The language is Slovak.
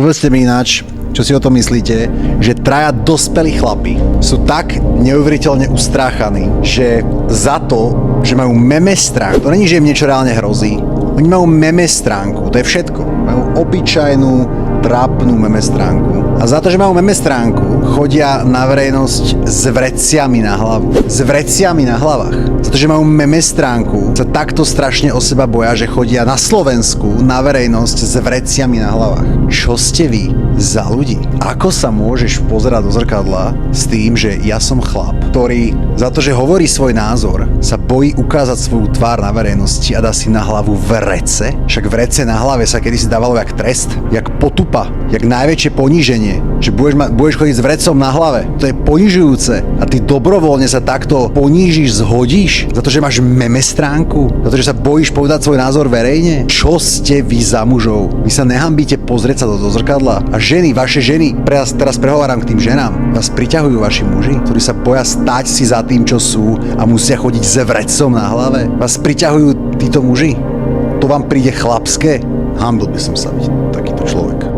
Povedzte mi ináč, čo si o tom myslíte, že traja dospelí chlapi sú tak neuveriteľne ustráchaní, že za to, že majú meme stránku, to není, že im niečo reálne hrozí, oni majú meme stránku, to je všetko. Majú obyčajnú, trápnu meme stránku. A za to, že majú meme stránku, chodia na verejnosť s vreciami na hlavu. S vreciami na hlavách. Za to, že majú meme stránku, sa takto strašne o seba boja, že chodia na Slovensku na verejnosť s vreciami na hlavách. Čo ste vy za ľudí? Ako sa môžeš pozerať do zrkadla s tým, že ja som chlap, ktorý za to, že hovorí svoj názor, sa bojí ukázať svoju tvár na verejnosti a dá si na hlavu vrece? Však vrece na hlave sa kedysi dávalo jak trest, jak potupa, jak najväčšie poníženie, že budeš chodiť s vrecom na hlave. To je ponižujúce a ty dobrovoľne sa takto ponížiš, zhodíš za to, že máš meme stránku, za to, že sa bojíš povedať svoj názor verejne. Čo ste vy za mužov? Vy sa nehambíte pozrieť sa do zrkadla a ženy, vaše ženy, teraz prehováram k tým ženám, vás priťahujú vaši muži, ktorí sa boja stáť si za tým, čo sú a musia chodiť s vrecom na hlave. Vás priťahujú títo muži? To vám príde chlapské? Hambil by som sa byť takýto človek.